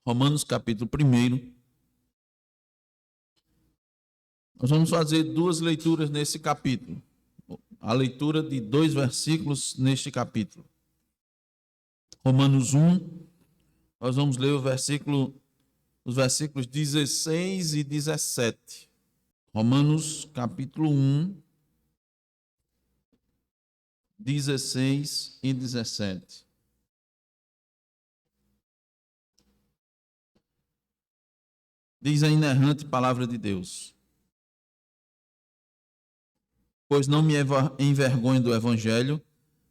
Romanos capítulo 1. Nós vamos fazer duas leituras nesse capítulo. A leitura de 2 versículos neste capítulo. Romanos 1, nós vamos ler os versículos 16 e 17. Romanos capítulo 1, 16 e 17. Diz a inerrante palavra de Deus: pois não me envergonho do evangelho,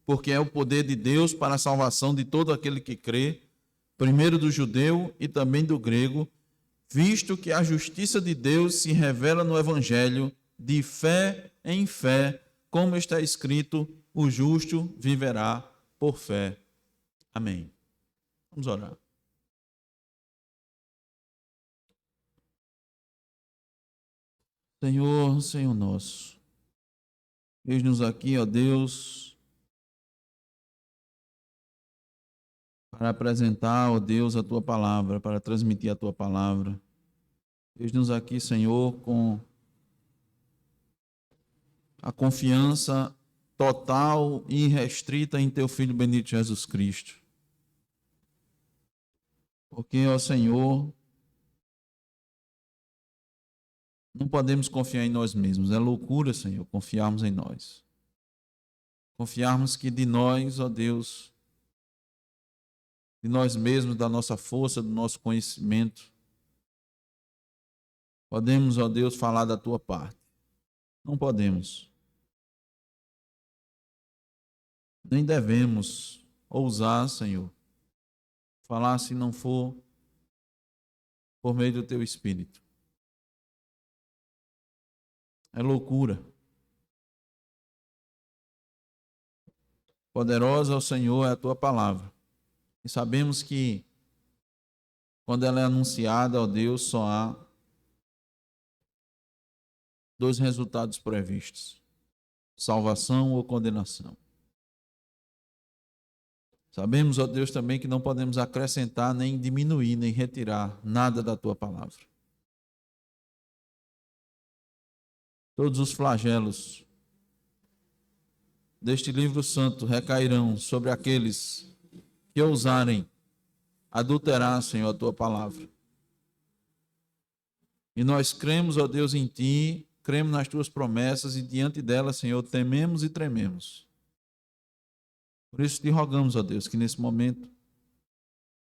porque é o poder de Deus para a salvação de todo aquele que crê, primeiro do judeu e também do grego, visto que a justiça de Deus se revela no evangelho, de fé em fé, como está escrito: o justo viverá por fé. Amém. Vamos orar. Senhor nosso, eis-nos aqui, ó Deus, para apresentar, ó Deus, a Tua palavra, para transmitir a Tua palavra. Eis-nos aqui, Senhor, com a confiança total e irrestrita em Teu Filho bendito Jesus Cristo. Porque, ó Senhor, não podemos confiar em nós mesmos. É loucura, Senhor, confiarmos em nós. Confiarmos que de nós, ó Deus, de nós mesmos, da nossa força, do nosso conhecimento, podemos, ó Deus, falar da Tua parte. Não podemos. Nem devemos ousar, Senhor, falar se não for por meio do Teu Espírito. É loucura. Poderosa, ó Senhor, é a Tua palavra. E sabemos que quando ela é anunciada, ó Deus, só há 2 resultados previstos: salvação ou condenação. Sabemos, ó Deus, também que não podemos acrescentar, nem diminuir, nem retirar nada da Tua palavra. Todos os flagelos deste livro santo recairão sobre aqueles que ousarem adulterar, Senhor, a Tua palavra. E nós cremos, ó Deus, em Ti, cremos nas Tuas promessas e diante delas, Senhor, tememos e trememos. Por isso te rogamos, ó Deus, que nesse momento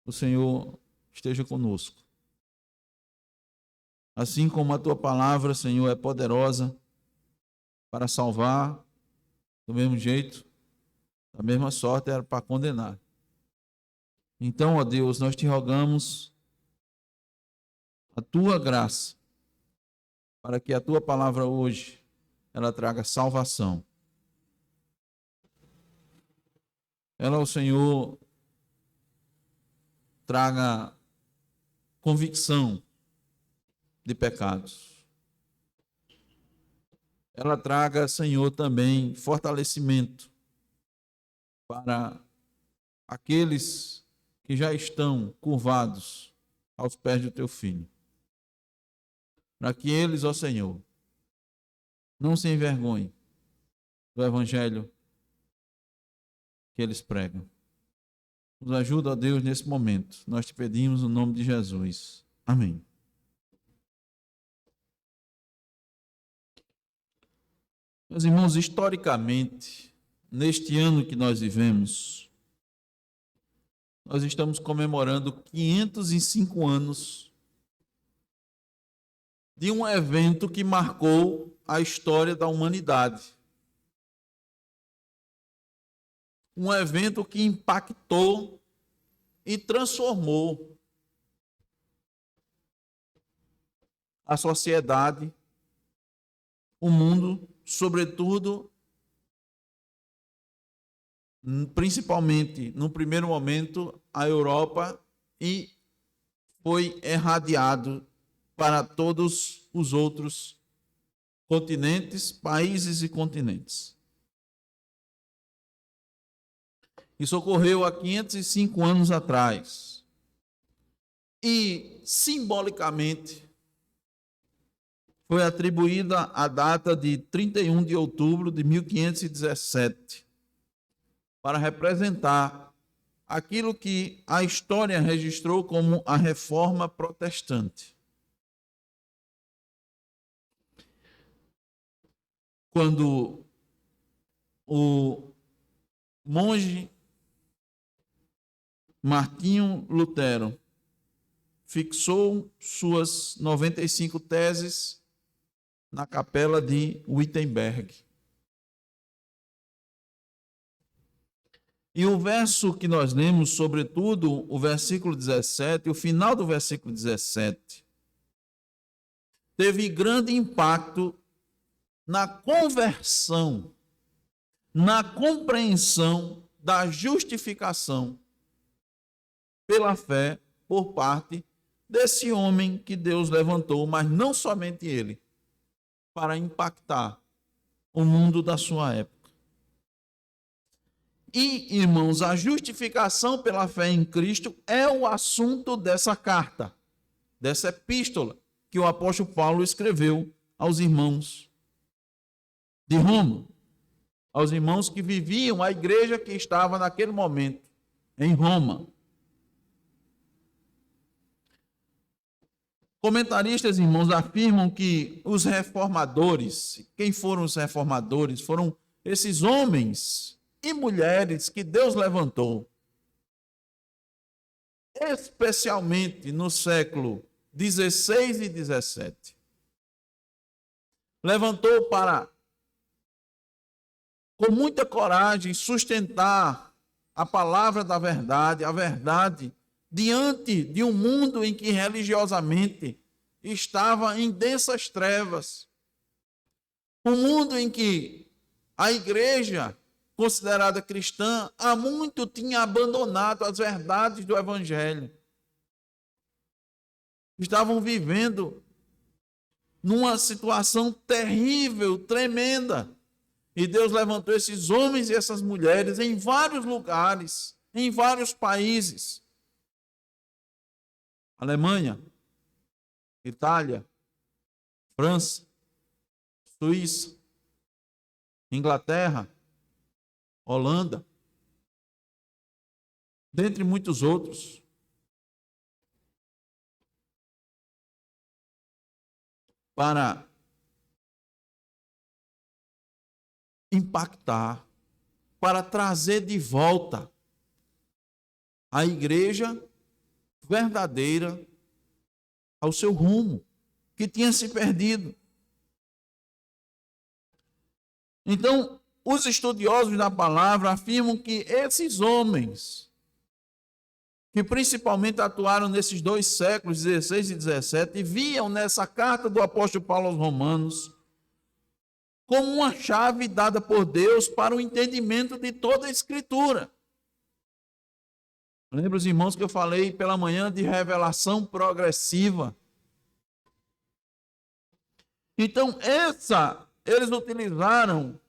o Senhor esteja conosco. Assim como a Tua palavra, Senhor, é poderosa para salvar, do mesmo jeito, da mesma sorte, era para condenar. Então, ó Deus, nós te rogamos a Tua graça, para que a Tua palavra hoje, ela traga salvação. Ela, o Senhor, traga convicção de pecados. Ela traga, Senhor, também fortalecimento para aqueles que já estão curvados aos pés do Teu Filho. Para que eles, ó Senhor, não se envergonhem do Evangelho que eles pregam. Nos ajuda, ó Deus, nesse momento. Nós te pedimos no nome de Jesus. Amém. Meus irmãos, historicamente, neste ano que nós vivemos, nós estamos comemorando 505 anos de um evento que marcou a história da humanidade. Um evento que impactou e transformou a sociedade, o mundo, sobretudo, principalmente no primeiro momento, a Europa, e foi irradiado para todos os outros continentes, países e continentes. Isso ocorreu há 505 anos atrás. E, simbolicamente, foi atribuída a data de 31 de outubro de 1517, para representar aquilo que a história registrou como a Reforma Protestante. Quando o monge Martinho Lutero fixou suas 95 teses na capela de Wittenberg. E o verso que nós lemos, sobretudo o versículo 17, o final do versículo 17, teve grande impacto na conversão, na compreensão da justificação pela fé por parte desse homem que Deus levantou, mas não somente ele, para impactar o mundo da sua época. E, irmãos, a justificação pela fé em Cristo é o assunto dessa carta, dessa epístola que o apóstolo Paulo escreveu aos irmãos de Roma, aos irmãos que viviam a igreja que estava naquele momento em Roma. Comentaristas, irmãos, afirmam que os reformadores, quem foram os reformadores? Foram esses homens e mulheres que Deus levantou, especialmente no século 16 e 17. Levantou para, com muita coragem, sustentar a palavra da verdade, a verdade, diante de um mundo em que religiosamente estava em densas trevas. Um mundo em que a igreja, considerada cristã, há muito tinha abandonado as verdades do Evangelho. Estavam vivendo numa situação terrível, tremenda. E Deus levantou esses homens e essas mulheres em vários lugares, em vários países. Alemanha, Itália, França, Suíça, Inglaterra, Holanda, dentre muitos outros. Para impactar, para trazer de volta a igreja verdadeira ao seu rumo, que tinha se perdido. Então, os estudiosos da palavra afirmam que esses homens, que principalmente atuaram nesses dois séculos, 16 e 17, viam nessa carta do apóstolo Paulo aos Romanos como uma chave dada por Deus para o entendimento de toda a Escritura. Lembra, os irmãos, que eu falei pela manhã de revelação progressiva? Então, eles utilizaram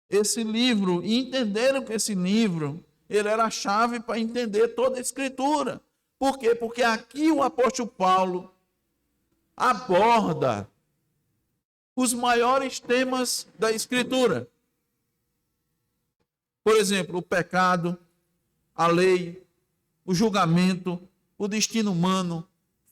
esse livro e entenderam que esse livro ele era a chave para entender toda a Escritura. Por quê? Porque aqui o apóstolo Paulo aborda os maiores temas da Escritura. Por exemplo, o pecado, a lei, o julgamento, o destino humano,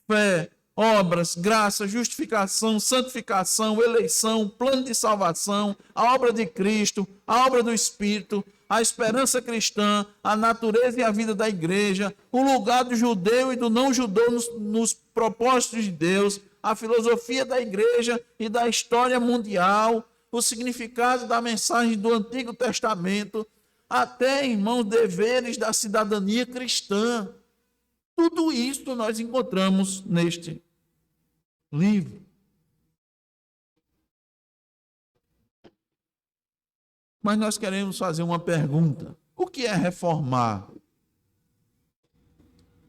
fé, obras, graça, justificação, santificação, eleição, plano de salvação, a obra de Cristo, a obra do Espírito, a esperança cristã, a natureza e a vida da igreja, o lugar do judeu e do não-judeu nos propósitos de Deus, a filosofia da igreja e da história mundial, o significado da mensagem do Antigo Testamento, até, irmãos, deveres da cidadania cristã. Tudo isso nós encontramos neste livro. Mas nós queremos fazer uma pergunta. O que é reformar?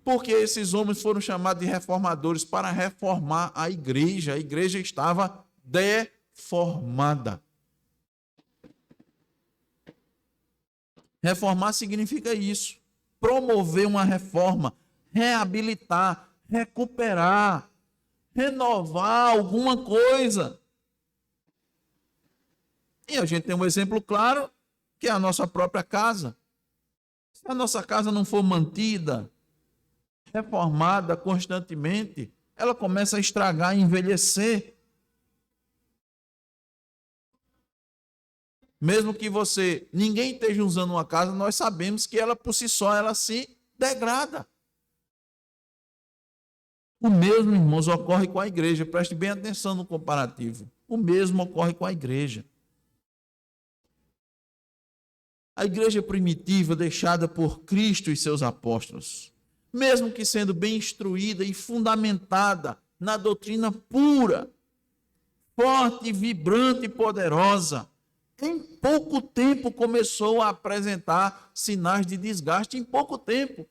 Porque esses homens foram chamados de reformadores para reformar a igreja. A igreja estava deformada. Reformar significa isso. Promover uma reforma, reabilitar, recuperar, renovar alguma coisa. E a gente tem um exemplo claro, que é a nossa própria casa. Se a nossa casa não for mantida, reformada constantemente, ela começa a estragar e envelhecer. Mesmo que ninguém esteja usando uma casa, nós sabemos que ela por si só, ela se degrada. O mesmo, irmãos, ocorre com a igreja. Preste bem atenção no comparativo. O mesmo ocorre com a igreja. A igreja primitiva, deixada por Cristo e seus apóstolos, mesmo que sendo bem instruída e fundamentada na doutrina pura, forte, vibrante e poderosa, em pouco tempo começou a apresentar sinais de desgaste, em pouco tempo.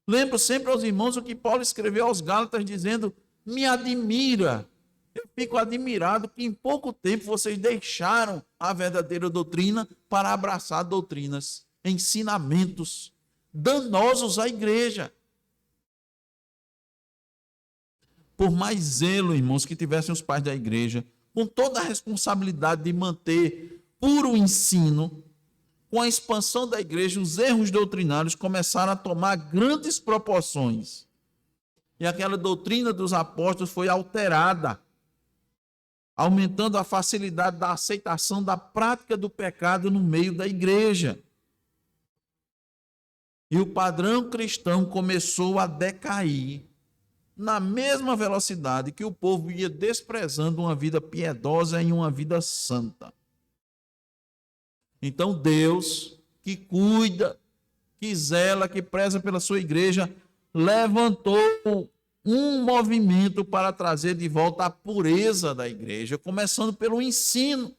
Lembro sempre aos irmãos o que Paulo escreveu aos Gálatas, dizendo: me admira, eu fico admirado que em pouco tempo vocês deixaram a verdadeira doutrina para abraçar doutrinas, ensinamentos danosos à igreja. Por mais zelo, irmãos, que tivessem os pais da igreja, com toda a responsabilidade de manter puro o ensino, com a expansão da igreja, os erros doutrinários começaram a tomar grandes proporções. E aquela doutrina dos apóstolos foi alterada, aumentando a facilidade da aceitação da prática do pecado no meio da igreja. E o padrão cristão começou a decair na mesma velocidade que o povo ia desprezando uma vida piedosa e uma vida santa. Então Deus, que cuida, que zela, que preza pela sua igreja, levantou um movimento para trazer de volta a pureza da igreja, começando pelo ensino,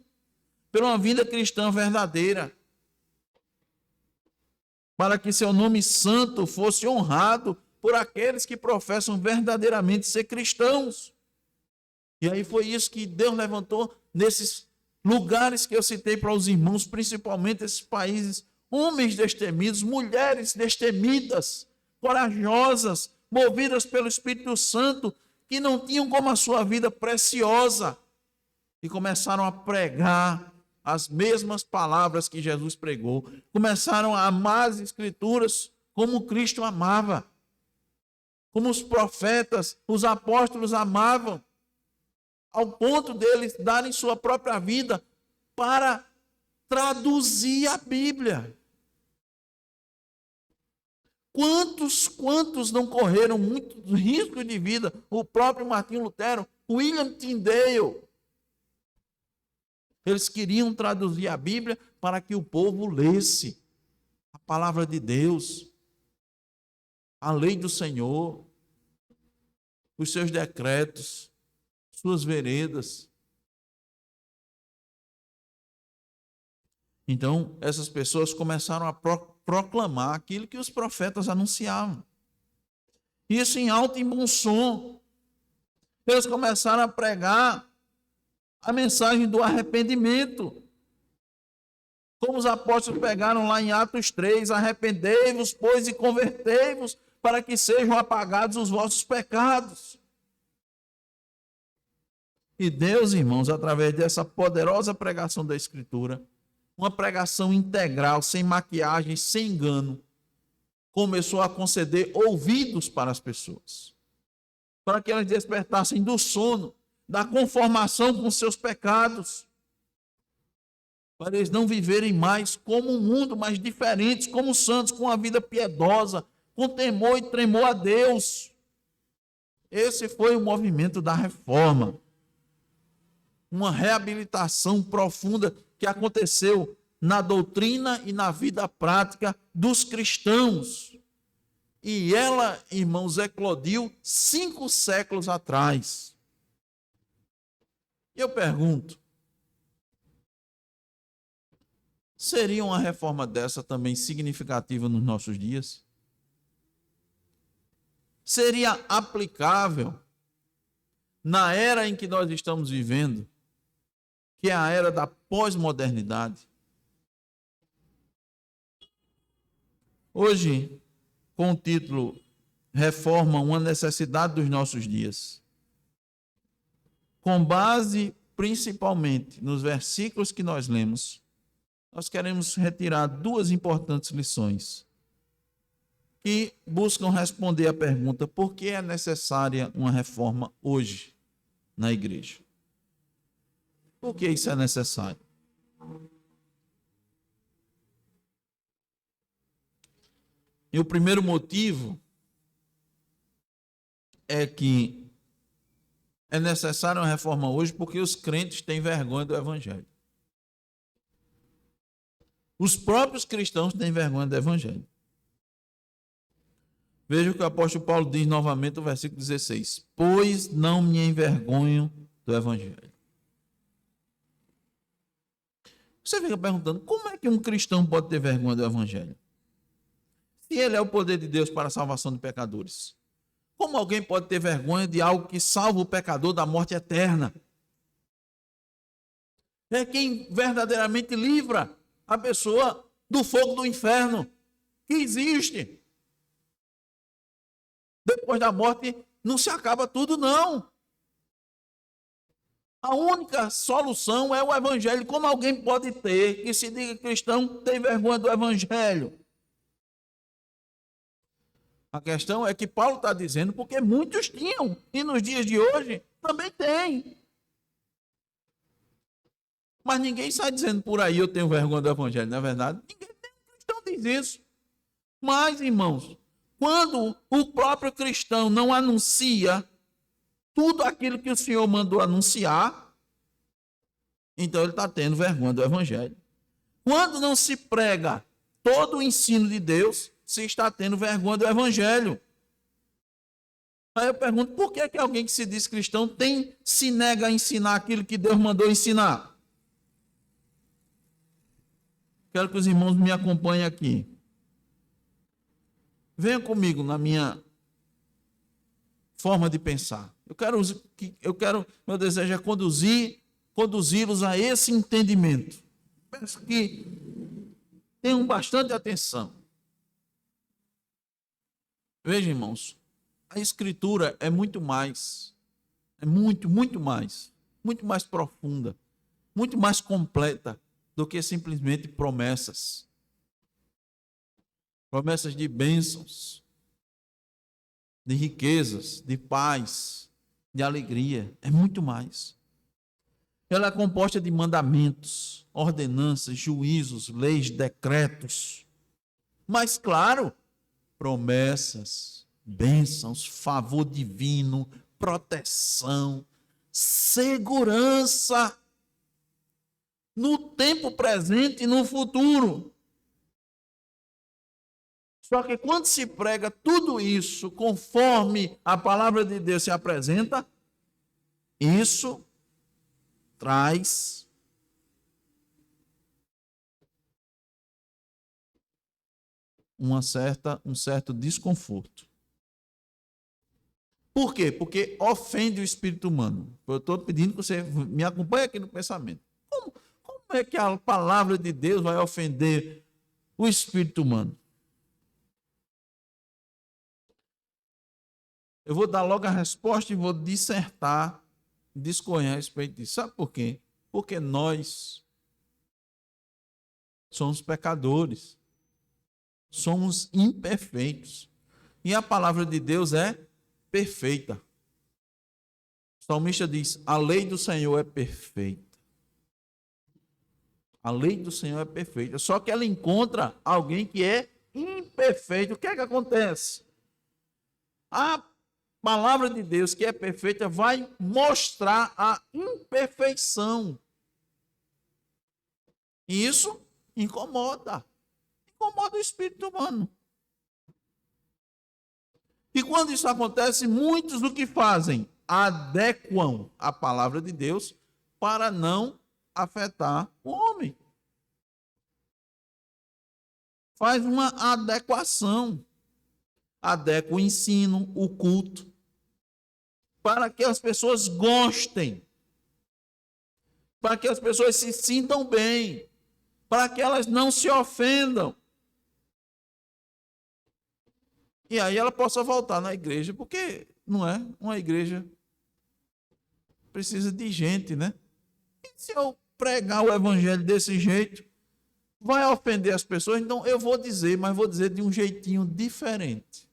pela uma vida cristã verdadeira, para que seu nome santo fosse honrado por aqueles que professam verdadeiramente ser cristãos. E aí foi isso que Deus levantou nesses lugares que eu citei para os irmãos, principalmente esses países, homens destemidos, mulheres destemidas, corajosas, movidas pelo Espírito Santo, que não tinham como a sua vida preciosa, e começaram a pregar as mesmas palavras que Jesus pregou, começaram a amar as Escrituras como Cristo amava, como os profetas, os apóstolos amavam, ao ponto deles darem sua própria vida para traduzir a Bíblia. Quantos não correram muito risco de vida? O próprio Martinho Lutero, William Tyndale. Eles queriam traduzir a Bíblia para que o povo lesse a palavra de Deus, a lei do Senhor, os seus decretos, suas veredas. Então, essas pessoas começaram a proclamar aquilo que os profetas anunciavam. Isso em alto e bom som. Eles começaram a pregar a mensagem do arrependimento. Como os apóstolos pegaram lá em Atos 3, arrependei-vos, pois, e convertei-vos, para que sejam apagados os vossos pecados. E Deus, irmãos, através dessa poderosa pregação da Escritura, uma pregação integral, sem maquiagem, sem engano, começou a conceder ouvidos para as pessoas, para que elas despertassem do sono, da conformação com seus pecados, para eles não viverem mais como o mundo, mas diferentes, como santos, com uma vida piedosa, com temor e tremor a Deus. Esse foi o movimento da reforma. Uma reabilitação profunda que aconteceu na doutrina e na vida prática dos cristãos. E ela, irmãos, eclodiu 5 séculos atrás. E eu pergunto, seria uma reforma dessa também significativa nos nossos dias? Seria aplicável na era em que nós estamos vivendo, que é a era da pós-modernidade? Hoje, com o título reforma uma necessidade dos nossos dias. Com base principalmente nos versículos que nós lemos, nós queremos retirar duas importantes lições que buscam responder à pergunta: por que é necessária uma reforma hoje na igreja? Por que isso é necessário? E o primeiro motivo é que é necessária uma reforma hoje porque os crentes têm vergonha do evangelho. Os próprios cristãos têm vergonha do evangelho. Veja o que o apóstolo Paulo diz novamente no versículo 16: pois não me envergonho do evangelho. Você fica perguntando, como é que um cristão pode ter vergonha do evangelho? Se ele é o poder de Deus para a salvação de pecadores, como alguém pode ter vergonha de algo que salva o pecador da morte eterna? É quem verdadeiramente livra a pessoa do fogo do inferno, que existe. Depois da morte não se acaba tudo, não. A única solução é o evangelho. Como alguém pode ter, que se diga cristão, tem vergonha do evangelho? A questão é que Paulo está dizendo porque muitos tinham, e nos dias de hoje também tem. Mas ninguém sai dizendo por aí, eu tenho vergonha do evangelho, não é verdade? Ninguém cristão diz isso. Mas, irmãos, quando o próprio cristão não anuncia tudo aquilo que o Senhor mandou anunciar, então ele está tendo vergonha do evangelho. Quando não se prega todo o ensino de Deus, se está tendo vergonha do evangelho. Aí eu pergunto, por que alguém que se diz cristão se nega a ensinar aquilo que Deus mandou ensinar? Quero que os irmãos me acompanhem aqui. Venha comigo na minha forma de pensar. Meu desejo é conduzi-los a esse entendimento. Peço que tenham bastante atenção. Veja, irmãos, a Escritura é muito mais, muito mais profunda, muito mais completa do que simplesmente promessas. Promessas de bênçãos, de riquezas, de paz, de alegria. É muito mais. Ela é composta de mandamentos, ordenanças, juízos, leis, decretos. Mas, claro, promessas, bênçãos, favor divino, proteção, segurança no tempo presente e no futuro. Só que quando se prega tudo isso conforme a palavra de Deus se apresenta, isso traz um certo desconforto. Por quê? Porque ofende o espírito humano. Eu estou pedindo que você me acompanhe aqui no pensamento. Como é que a palavra de Deus vai ofender o espírito humano? Eu vou dar logo a resposta e vou dissertar, discorrer a respeito disso. Sabe por quê? Porque nós somos pecadores, somos imperfeitos. E a palavra de Deus é perfeita. O salmista diz: a lei do Senhor é perfeita. A lei do Senhor é perfeita. Só que ela encontra alguém que é imperfeito. O que é que acontece? A palavra de Deus, que é perfeita, vai mostrar a imperfeição. E isso incomoda o espírito humano. E quando isso acontece, muitos o que fazem? Adequam a palavra de Deus para não afetar o homem. Faz uma adequação. Adequa o ensino, o culto, para que as pessoas gostem, para que as pessoas se sintam bem, para que elas não se ofendam. E aí ela possa voltar na igreja, porque não é uma igreja precisa de gente, né? E se eu pregar o evangelho desse jeito, vai ofender as pessoas, então eu vou dizer, mas vou dizer de um jeitinho diferente.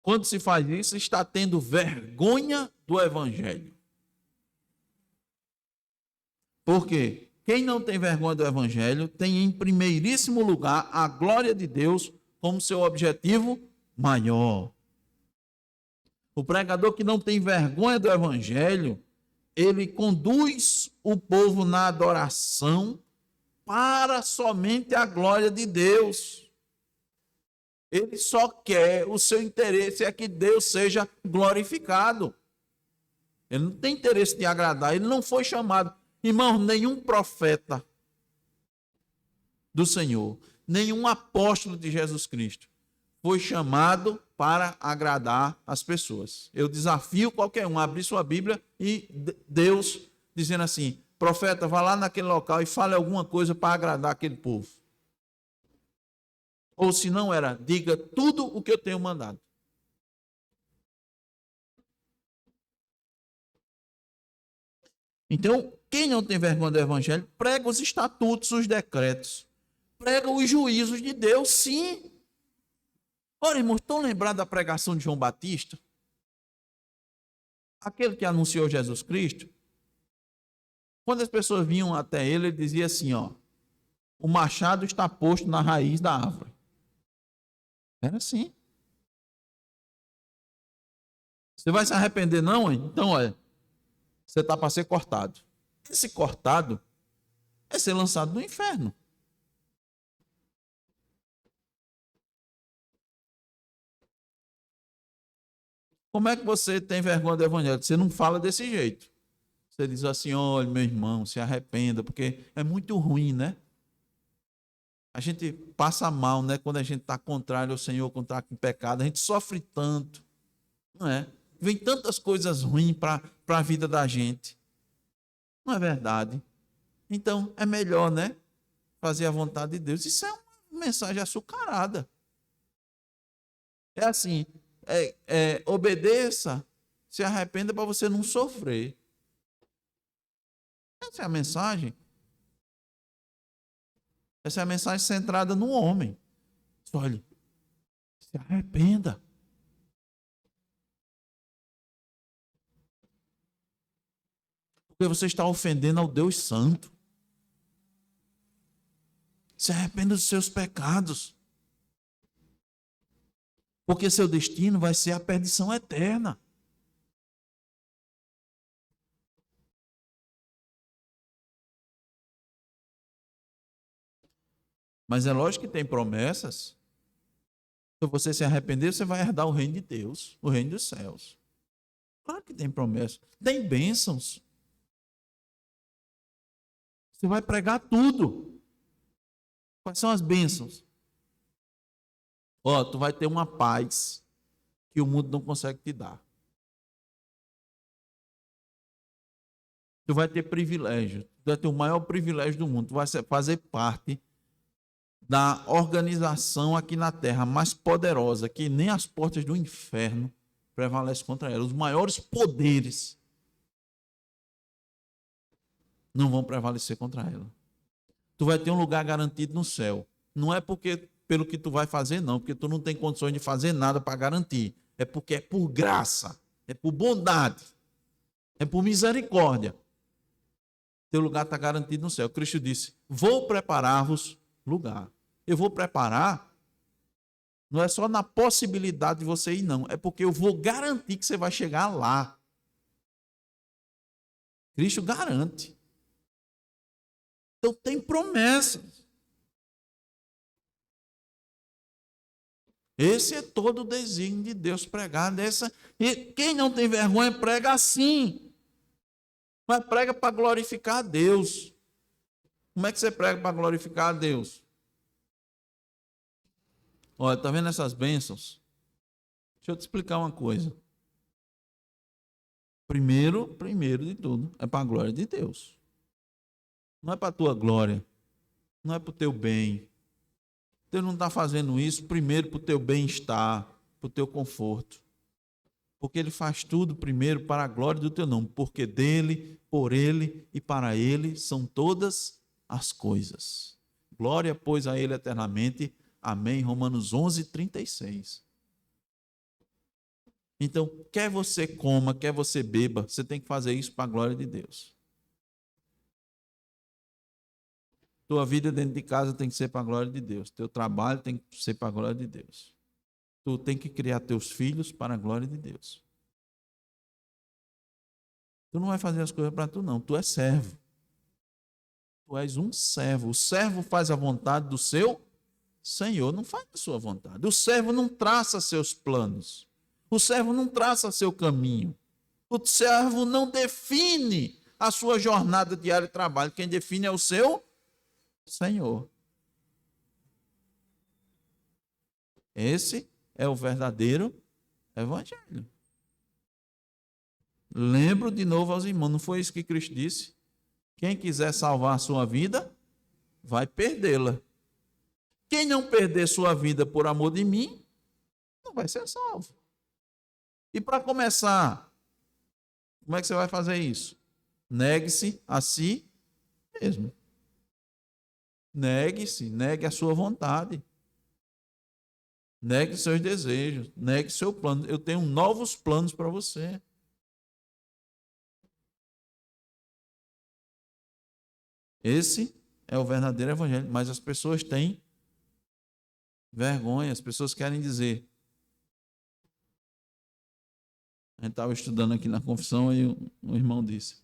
Quando se faz isso, está tendo vergonha do evangelho. Por quê? Quem não tem vergonha do evangelho tem em primeiríssimo lugar a glória de Deus como seu objetivo maior. O pregador que não tem vergonha do evangelho, ele conduz o povo na adoração para somente a glória de Deus. Ele só quer, o seu interesse é que Deus seja glorificado. Ele não tem interesse de agradar, ele não foi chamado. Irmão, nenhum profeta do Senhor, nenhum apóstolo de Jesus Cristo foi chamado para agradar as pessoas. Eu desafio qualquer um a abrir sua Bíblia e Deus dizendo assim: profeta, vá lá naquele local e fale alguma coisa para agradar aquele povo. Ou se não era, diga tudo o que eu tenho mandado. Então, quem não tem vergonha do evangelho, prega os estatutos, os decretos, prega os juízos de Deus, sim. Ora, irmãos, estão lembrados da pregação de João Batista? Aquele que anunciou Jesus Cristo? Quando as pessoas vinham até ele, ele dizia assim, ó: o machado está posto na raiz da árvore. Era assim. Você vai se arrepender não, hein? Então, olha, você está para ser cortado. Esse cortado é ser lançado no inferno. Como é que você tem vergonha do evangelho? Você não fala desse jeito. Você diz assim: olha, meu irmão, se arrependa, porque é muito ruim, né? A gente passa mal, né? Quando a gente está contrário ao Senhor, contrário com o pecado, a gente sofre tanto, não é? Vem tantas coisas ruins para a vida da gente. Não é verdade? Então, é melhor, né? Fazer a vontade de Deus. Isso é uma mensagem açucarada. É assim, obedeça, se arrependa para você não sofrer. Essa é a mensagem. Essa é a mensagem centrada no homem. Olha, se arrependa. Porque você está ofendendo ao Deus Santo. Se arrependa dos seus pecados. Porque seu destino vai ser a perdição eterna. Mas é lógico que tem promessas. Se você se arrepender, você vai herdar o reino de Deus, o reino dos céus. Claro que tem promessas. Tem bênçãos. Você vai pregar tudo. Quais são as bênçãos? Ó, tu vai ter uma paz que o mundo não consegue te dar. Tu vai ter privilégio. Tu vai ter o maior privilégio do mundo. Tu vai fazer parte da organização aqui na Terra mais poderosa, que nem as portas do inferno prevalecem contra ela. Os maiores poderes não vão prevalecer contra ela. Tu vai ter um lugar garantido no céu. Não é porque pelo que tu vai fazer, não, porque tu não tem condições de fazer nada para garantir. É porque é por graça, é por bondade, é por misericórdia. Teu lugar está garantido no céu. Cristo disse: vou preparar-vos lugar. Eu vou preparar, não é só na possibilidade de você ir, não. É porque eu vou garantir que você vai chegar lá. Cristo garante. Então tem promessas. Esse é todo o desígnio de Deus pregar dessa. E quem não tem vergonha prega assim. Mas prega para glorificar a Deus. Como é que você prega para glorificar a Deus? Olha, está vendo essas bênçãos? Deixa eu te explicar uma coisa. Primeiro de tudo, é para a glória de Deus. Não é para a tua glória. Não é para o teu bem. Deus não está fazendo isso primeiro para o teu bem-estar, para o teu conforto. Porque Ele faz tudo primeiro para a glória do teu nome. Porque dele, por Ele e para Ele são todas as coisas. Glória, pois, a Ele eternamente. Amém. Romanos 11, 36. Então, quer você coma, quer você beba, você tem que fazer isso para a glória de Deus. Tua vida dentro de casa tem que ser para a glória de Deus. Teu trabalho tem que ser para a glória de Deus. Tu tem que criar teus filhos para a glória de Deus. Tu não vai fazer as coisas para tu, não. Tu é servo. Tu és um servo. O servo faz a vontade do seu Senhor, não faz a sua vontade. O servo não traça seus planos. O servo não traça seu caminho. O servo não define a sua jornada diária de trabalho. Quem define é o seu Senhor. Esse é o verdadeiro evangelho. Lembro de novo aos irmãos, não foi isso que Cristo disse? Quem quiser salvar a sua vida, vai perdê-la. Quem não perder sua vida por amor de mim, não vai ser salvo. E para começar, como é que você vai fazer isso? Negue-se a si mesmo. Negue-se, negue a sua vontade. Negue seus desejos, negue seu plano. Eu tenho novos planos para você. Esse é o verdadeiro evangelho, mas as pessoas têm vergonha, as pessoas querem dizer. A gente estava estudando aqui na confissão e um irmão disse: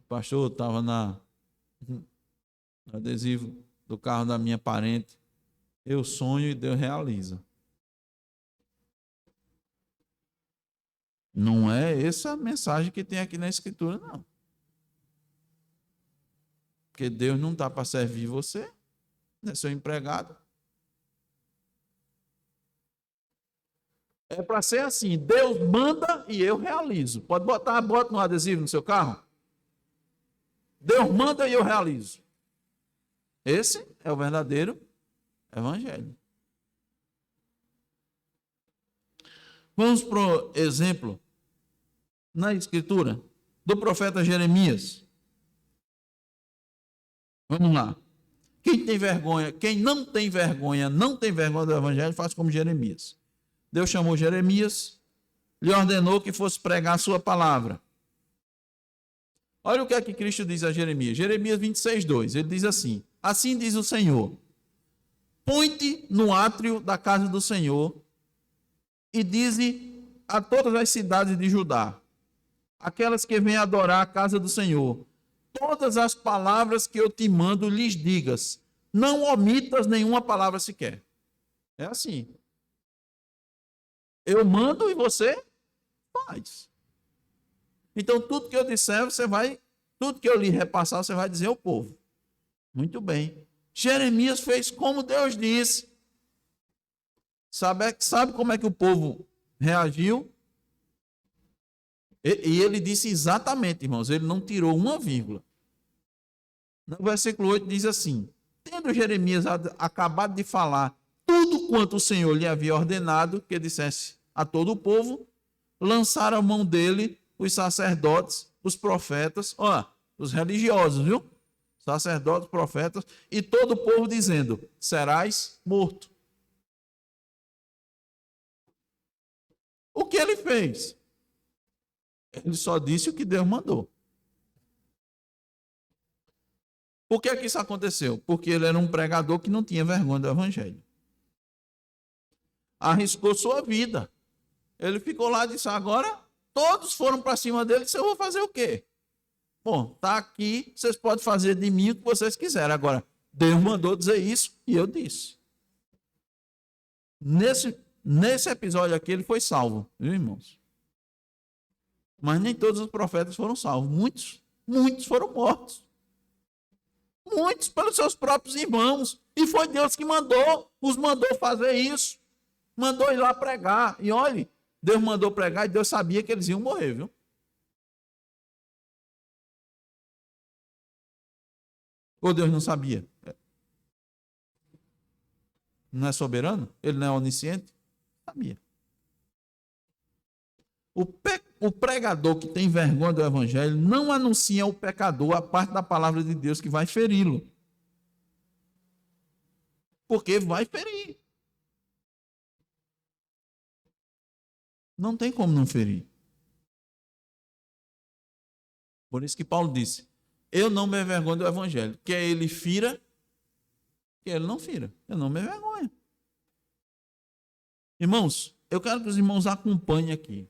pastor, estava no adesivo do carro da minha parente, eu sonho e Deus realiza. Não é essa a mensagem que tem aqui na Escritura, não. Porque Deus não está para servir você, não é seu empregado. É para ser assim, Deus manda e eu realizo. Pode bota no adesivo no seu carro. Deus manda e eu realizo. Esse é o verdadeiro evangelho. Vamos para o exemplo na Escritura do profeta Jeremias. Vamos lá. Quem tem vergonha, quem não tem vergonha do evangelho, faz como Jeremias. Deus chamou Jeremias, lhe ordenou que fosse pregar a sua palavra. Olha o que é que Cristo diz a Jeremias. Jeremias 26, 2. Ele diz assim: assim diz o Senhor: põe-te no átrio da casa do Senhor e dize a todas as cidades de Judá, aquelas que vêm adorar a casa do Senhor, todas as palavras que eu te mando lhes digas, não omitas nenhuma palavra sequer. É assim. Eu mando e você faz. Então, tudo que eu disser, tudo que eu lhe repassar, você vai dizer ao povo. Muito bem. Jeremias fez como Deus disse. Sabe como é que o povo reagiu? E ele disse exatamente, irmãos, ele não tirou uma vírgula. No versículo 8 diz assim: tendo Jeremias acabado de falar tudo quanto o Senhor lhe havia ordenado que dissesse a todo o povo, lançaram a mão dele os sacerdotes, os profetas, os religiosos, viu? Sacerdotes, profetas, e todo o povo dizendo: serás morto. O que ele fez? Ele só disse o que Deus mandou. Por que isso aconteceu? Porque ele era um pregador que não tinha vergonha do evangelho. Arriscou sua vida. Ele ficou lá e disse: agora todos foram para cima dele, disse: eu vou fazer o quê? Bom, está aqui, vocês podem fazer de mim o que vocês quiserem. Agora, Deus mandou dizer isso e eu disse. Nesse episódio aqui ele foi salvo, viu, irmãos? Mas nem todos os profetas foram salvos. Muitos foram mortos. Muitos pelos seus próprios irmãos. E foi Deus que os mandou fazer isso. Mandou ir lá pregar. E olhe, Deus mandou pregar e Deus sabia que eles iam morrer, viu? Ou Deus não sabia? não é soberano? Ele não é onisciente? Sabia. O pregador que tem vergonha do evangelho não anuncia ao pecador a parte da palavra de Deus que vai feri-lo. Porque vai ferir. Não tem como não ferir. Por isso que Paulo disse: eu não me envergonho do evangelho. Quer ele fira, quer ele não fira. Eu não me envergonho. Irmãos, eu quero que os irmãos acompanhem aqui.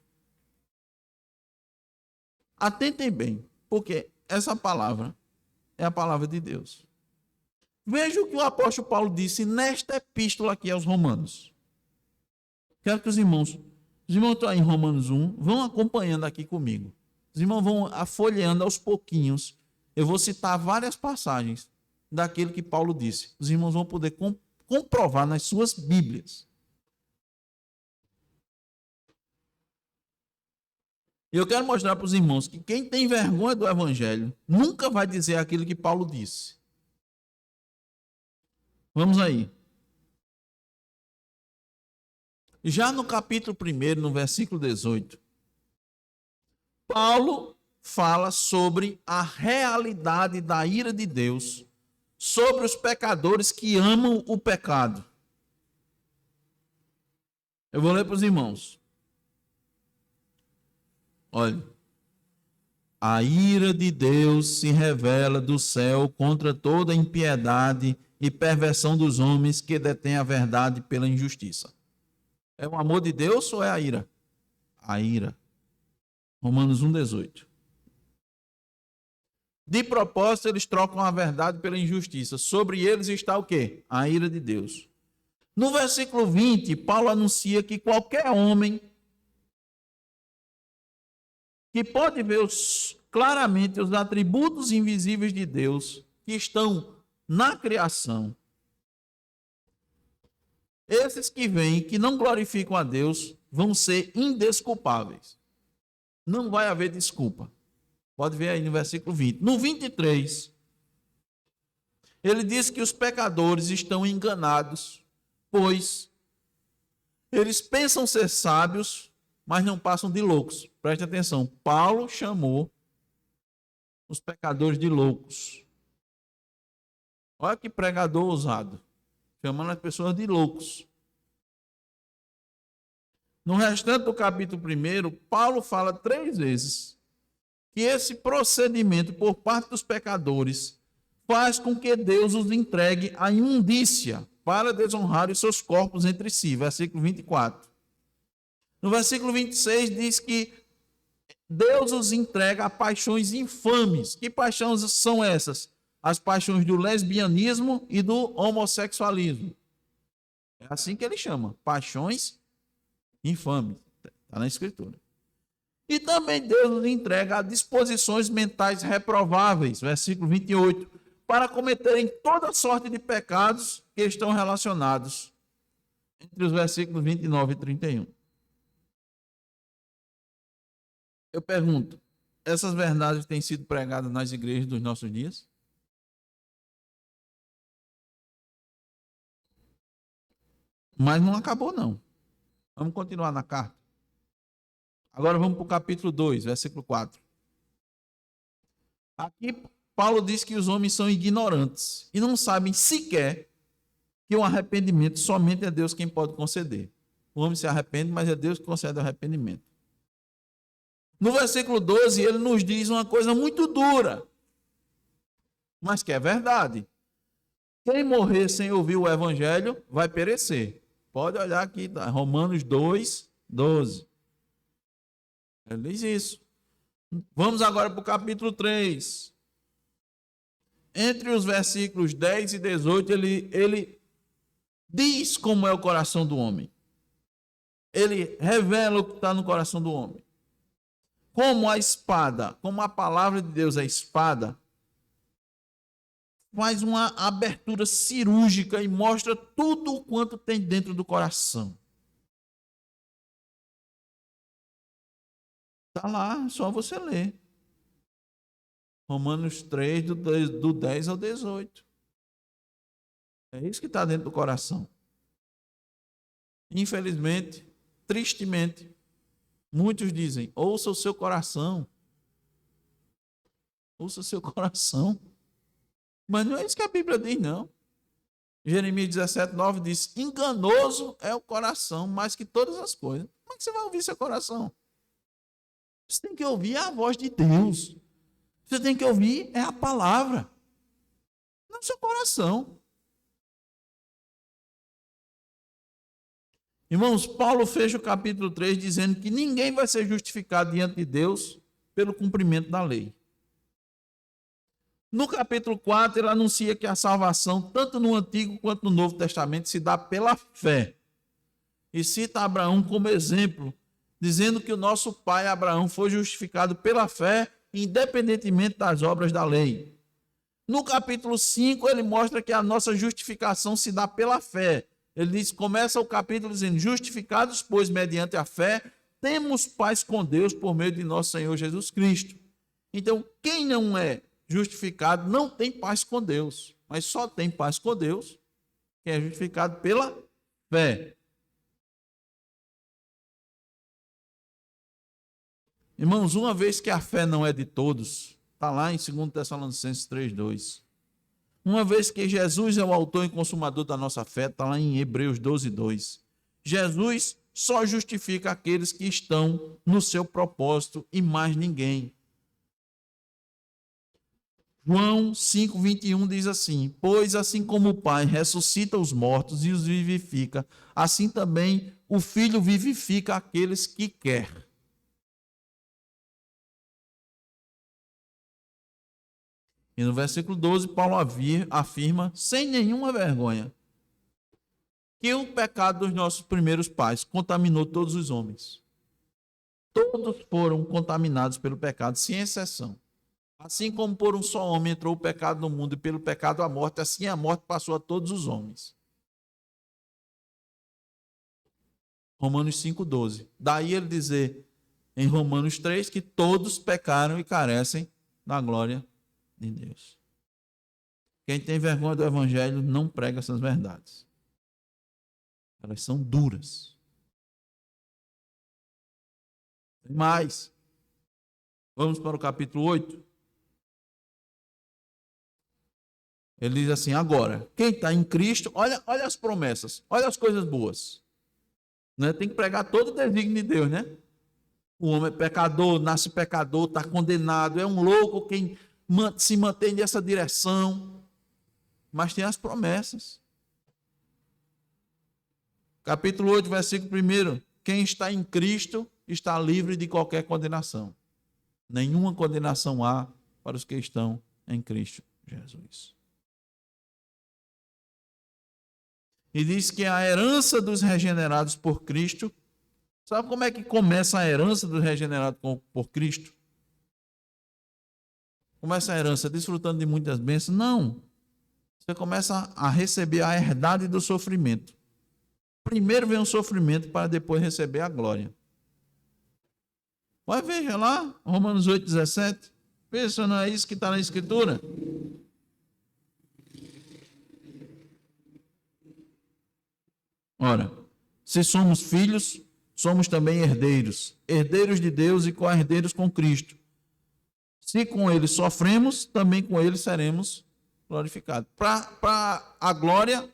Atentem bem, porque essa palavra é a palavra de Deus. Veja o que o apóstolo Paulo disse nesta epístola aqui aos Romanos. Quero que os irmãos estão aí em Romanos 1, vão acompanhando aqui comigo. Os irmãos vão folheando aos pouquinhos. Eu vou citar várias passagens daquilo que Paulo disse. Os irmãos vão poder comprovar nas suas Bíblias. E eu quero mostrar para os irmãos que quem tem vergonha do evangelho nunca vai dizer aquilo que Paulo disse. Vamos aí. Já no capítulo 1, no versículo 18, Paulo fala sobre a realidade da ira de Deus sobre os pecadores que amam o pecado. Eu vou ler para os irmãos. Olha, a ira de Deus se revela do céu contra toda impiedade e perversão dos homens que detêm a verdade pela injustiça. É o amor de Deus ou é a ira? A ira. Romanos 1,18. De propósito, eles trocam a verdade pela injustiça. Sobre eles está o quê? A ira de Deus. No versículo 20, Paulo anuncia que qualquer homem que pode ver claramente os atributos invisíveis de Deus que estão na criação, esses que vêm, que não glorificam a Deus, vão ser indesculpáveis. Não vai haver desculpa. Pode ver aí no versículo 20. No 23, ele diz que os pecadores estão enganados, pois eles pensam ser sábios, mas não passam de loucos. Preste atenção, Paulo chamou os pecadores de loucos. Olha que pregador ousado, chamando as pessoas de loucos. No restante do capítulo 1, Paulo fala 3 vezes que esse procedimento por parte dos pecadores faz com que Deus os entregue à imundícia para desonrar os seus corpos entre si. Versículo 24. No versículo 26 diz que Deus os entrega a paixões infames. Que paixões são essas? As paixões do lesbianismo e do homossexualismo. É assim que ele chama, paixões infames. Está na Escritura. E também Deus nos entrega a disposições mentais reprováveis, versículo 28, para cometerem toda sorte de pecados que estão relacionados entre os versículos 29 e 31. Eu pergunto, essas verdades têm sido pregadas nas igrejas dos nossos dias? Mas não acabou, não. Vamos continuar na carta. Agora vamos para o capítulo 2, versículo 4. Aqui Paulo diz que os homens são ignorantes e não sabem sequer que o arrependimento somente é Deus quem pode conceder. O homem se arrepende, mas é Deus que concede o arrependimento. No versículo 12, ele nos diz uma coisa muito dura, mas que é verdade. Quem morrer sem ouvir o evangelho vai perecer. Pode olhar aqui, tá? Romanos 2, 12. Ele diz isso. Vamos agora para o capítulo 3. Entre os versículos 10 e 18, ele diz como é o coração do homem. Ele revela o que está no coração do homem. Como a espada, como a palavra de Deus é espada, faz uma abertura cirúrgica e mostra tudo o quanto tem dentro do coração. Está lá, só você ler. Romanos 3, do 10 ao 18. É isso que está dentro do coração. Infelizmente, tristemente, muitos dizem: ouça o seu coração. Ouça o seu coração. Mas não é isso que a Bíblia diz, não. Jeremias 17:9 diz: enganoso é o coração mais que todas as coisas. Como é que você vai ouvir seu coração? Você tem que ouvir a voz de Deus. Você tem que ouvir a palavra, não o seu coração. Irmãos, Paulo fecha o capítulo 3 dizendo que ninguém vai ser justificado diante de Deus pelo cumprimento da lei. No capítulo 4, ele anuncia que a salvação, tanto no Antigo quanto no Novo Testamento, se dá pela fé. E cita Abraão como exemplo, dizendo que o nosso pai Abraão foi justificado pela fé, independentemente das obras da lei. No capítulo 5, ele mostra que a nossa justificação se dá pela fé. Ele diz, começa o capítulo dizendo: justificados, pois, mediante a fé, temos paz com Deus por meio de nosso Senhor Jesus Cristo. Então, quem não é justificado não tem paz com Deus, mas só tem paz com Deus quem é justificado pela fé. Irmãos, uma vez que a fé não é de todos, está lá em 2 Tessalonicenses 3:2. Uma vez que Jesus é o autor e consumador da nossa fé, está lá em Hebreus 12:2. Jesus só justifica aqueles que estão no seu propósito e mais ninguém. João 5:21 diz assim: pois assim como o Pai ressuscita os mortos e os vivifica, assim também o Filho vivifica aqueles que quer. E no versículo 12, Paulo afirma, sem nenhuma vergonha, que o pecado dos nossos primeiros pais contaminou todos os homens. Todos foram contaminados pelo pecado, sem exceção. Assim como por um só homem entrou o pecado no mundo e pelo pecado a morte, assim a morte passou a todos os homens. Romanos 5:12. Daí ele dizer em Romanos 3 que todos pecaram e carecem da glória de Deus. Quem tem vergonha do evangelho não prega essas verdades. Elas são duras. Tem mais. Vamos para o capítulo 8. Ele diz assim: agora, quem está em Cristo, olha as promessas, olha as coisas boas. Né? Tem que pregar todo o desígnio de Deus, né? O homem é pecador, nasce pecador, está condenado, é um louco quem se mantém nessa direção. Mas tem as promessas. Capítulo 8, versículo 1. Quem está em Cristo está livre de qualquer condenação. Nenhuma condenação há para os que estão em Cristo Jesus. E diz que a herança dos regenerados por Cristo, sabe como é que começa a herança dos regenerados por Cristo? Começa a herança desfrutando de muitas bênçãos? Não. Você começa a receber a herdade do sofrimento. Primeiro vem o sofrimento para depois receber a glória. Vai, veja lá, Romanos 8:17. Veja se não é isso que está na Escritura. Ora, se somos filhos, somos também herdeiros, herdeiros de Deus e co-herdeiros com Cristo. Se com ele sofremos, também com ele seremos glorificados. Para a glória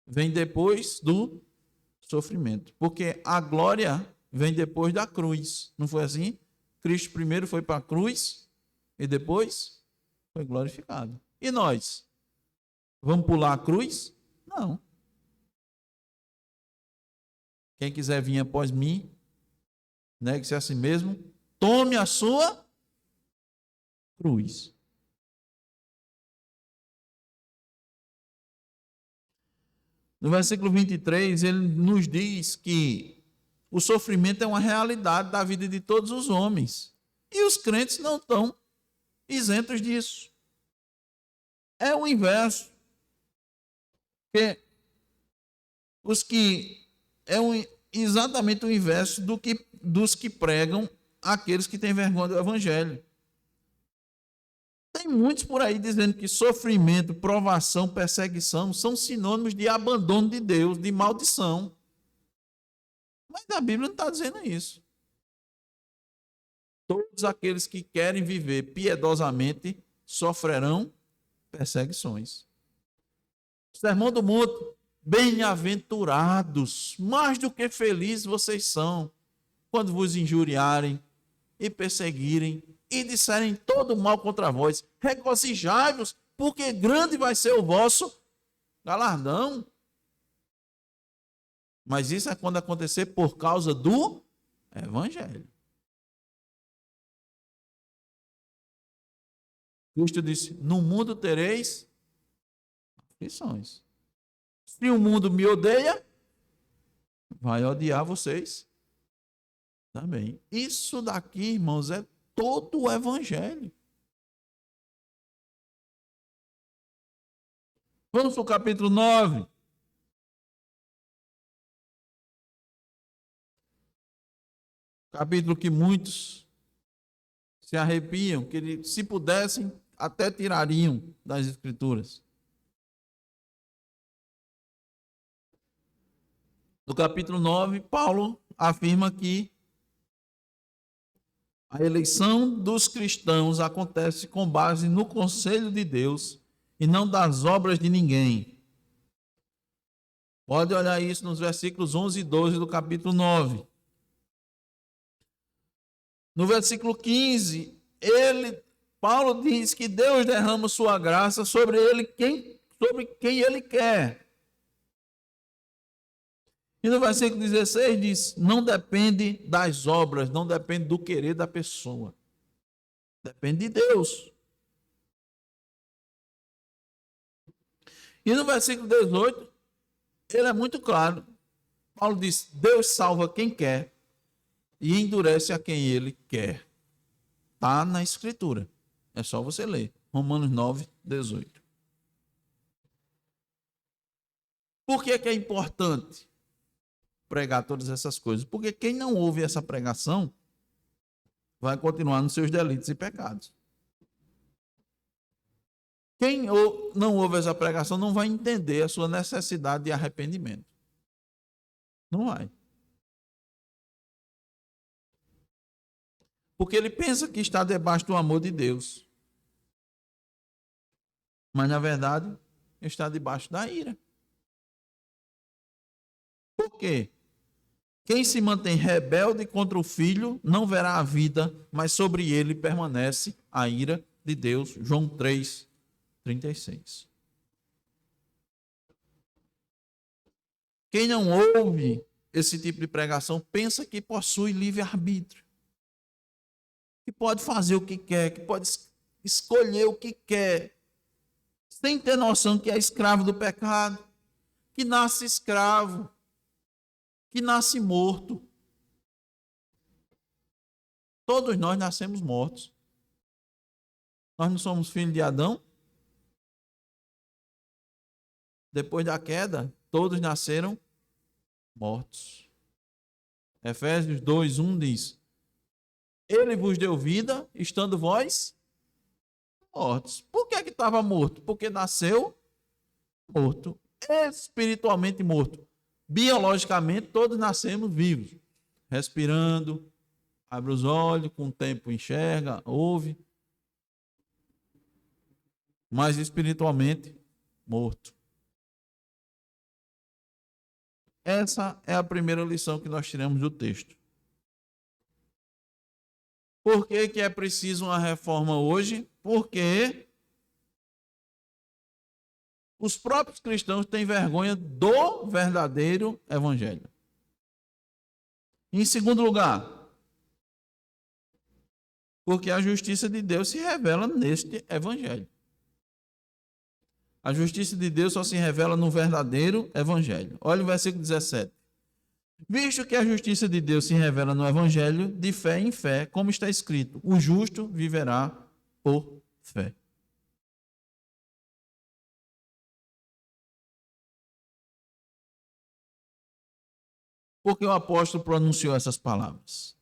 vem depois do sofrimento, porque a glória vem depois da cruz. Não foi assim? Cristo primeiro foi para a cruz e depois foi glorificado. E nós? Vamos pular a cruz? Não. Quem quiser vir após mim, negue-se a si mesmo, tome a sua cruz. No versículo 23, ele nos diz que o sofrimento é uma realidade da vida de todos os homens. E os crentes não estão isentos disso. É o inverso. Porque os que exatamente o inverso dos que pregam aqueles que têm vergonha do evangelho. Tem muitos por aí dizendo que sofrimento, provação, perseguição são sinônimos de abandono de Deus, de maldição. Mas a Bíblia não está dizendo isso. Todos aqueles que querem viver piedosamente sofrerão perseguições. Sermão do Monte. Bem-aventurados, mais do que felizes vocês são, quando vos injuriarem e perseguirem e disserem todo mal contra vós. Regozijai-vos, porque grande vai ser o vosso galardão. Mas isso é quando acontecer por causa do Evangelho. Cristo disse: no mundo tereis aflições. Se o mundo me odeia, vai odiar vocês também. Isso daqui, irmãos, é todo o Evangelho. Vamos para o capítulo 9. Capítulo que muitos se arrepiam, que se pudessem, até tirariam das Escrituras. No capítulo 9, Paulo afirma que a eleição dos cristãos acontece com base no conselho de Deus e não das obras de ninguém. Pode olhar isso nos versículos 11 e 12 do capítulo 9. No versículo 15, Paulo diz que Deus derrama sua graça sobre quem ele quer. E no versículo 16 diz: não depende das obras, não depende do querer da pessoa. Depende de Deus. E no versículo 18, ele é muito claro. Paulo diz: Deus salva quem quer e endurece a quem ele quer. Está na Escritura. É só você ler. Romanos 9, 18. Por que é importante pregar todas essas coisas? Porque quem não ouve essa pregação vai continuar nos seus delitos e pecados. Quem não ouve essa pregação não vai entender a sua necessidade de arrependimento. Não vai. Porque ele pensa que está debaixo do amor de Deus. Mas, na verdade, está debaixo da ira. Por quê? Quem se mantém rebelde contra o Filho não verá a vida, mas sobre ele permanece a ira de Deus. João 3, 36. Quem não ouve esse tipo de pregação pensa que possui livre-arbítrio, que pode fazer o que quer, que pode escolher o que quer, sem ter noção que é escravo do pecado, que nasce escravo, que nasce morto. Todos nós nascemos mortos. Nós não somos filhos de Adão? Depois da queda, todos nasceram mortos. Efésios 2, 1 diz: ele vos deu vida, estando vós mortos. Por que estava morto? Porque nasceu morto. Espiritualmente morto. Biologicamente, todos nascemos vivos. Respirando, abre os olhos, com o tempo enxerga, ouve. Mas espiritualmente, morto. Essa é a primeira lição que nós tiramos do texto. Por que é preciso uma reforma hoje? Porque os próprios cristãos têm vergonha do verdadeiro evangelho. Em segundo lugar, porque a justiça de Deus se revela neste evangelho. A justiça de Deus só se revela no verdadeiro evangelho. Olha o versículo 17. Visto que a justiça de Deus se revela no evangelho, de fé em fé, como está escrito: o justo viverá por fé. Por que o apóstolo pronunciou essas palavras?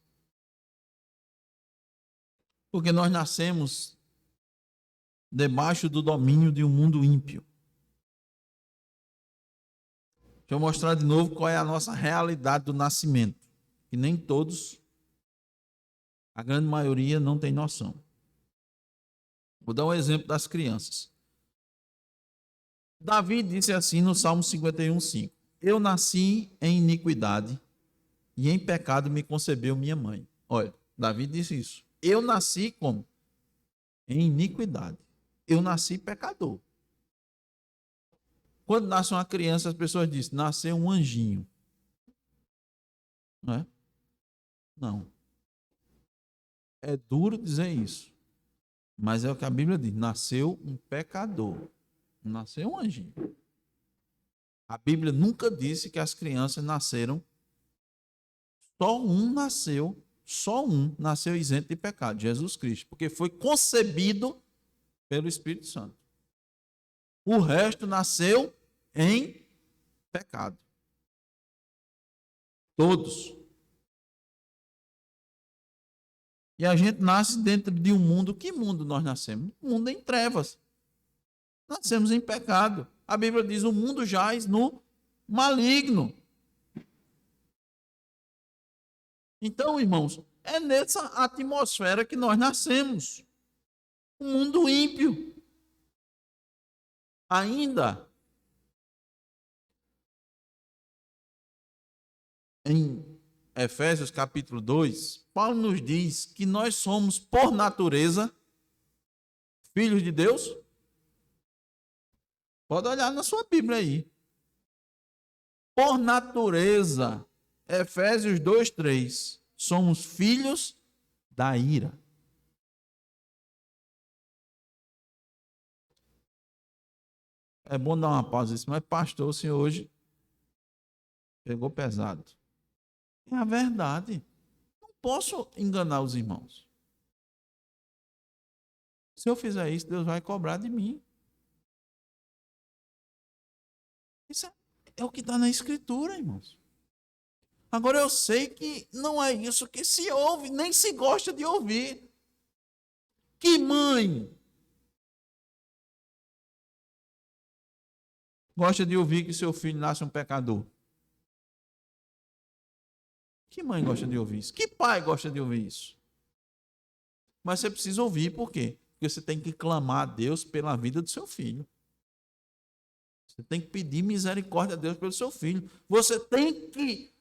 Porque nós nascemos debaixo do domínio de um mundo ímpio. Deixa eu mostrar de novo qual é a nossa realidade do nascimento. que nem todos, a grande maioria não tem noção. Vou dar um exemplo das crianças. Davi disse assim no Salmo 51:5: Eu nasci em iniquidade e em pecado me concebeu minha mãe. Olha, Davi disse isso. Eu nasci como? Em iniquidade. Eu nasci pecador. Quando nasce uma criança, as pessoas dizem, nasceu um anjinho. Não é? Não. É duro dizer isso. Mas é o que a Bíblia diz. Nasceu um pecador. Nasceu um anjinho. A Bíblia nunca disse que as crianças nasceram. Só um nasceu isento de pecado, Jesus Cristo. Porque foi concebido pelo Espírito Santo. O resto nasceu em pecado. Todos. E a gente nasce dentro de um mundo. Que mundo nós nascemos? Um mundo em trevas. Nascemos em pecado. A Bíblia diz: o mundo jaz no maligno. Então, irmãos, é nessa atmosfera que nós nascemos. Um mundo ímpio. Ainda em Efésios capítulo 2, Paulo nos diz que nós somos, por natureza, filhos de Deus. Pode olhar na sua Bíblia aí. Por natureza, Efésios 2:3, somos filhos da ira. É bom dar uma pausa isso, mas pastor, o senhor hoje pegou pesado. É a verdade. Não posso enganar os irmãos. Se eu fizer isso, Deus vai cobrar de mim. Isso é o que está na Escritura, irmãos. Agora eu sei que não é isso que se ouve, nem se gosta de ouvir. Que mãe gosta de ouvir que seu filho nasce um pecador? Que mãe gosta de ouvir isso? Que pai gosta de ouvir isso? Mas você precisa ouvir, por quê? Porque você tem que clamar a Deus pela vida do seu filho. Você tem que pedir misericórdia a Deus pelo seu filho. Você tem que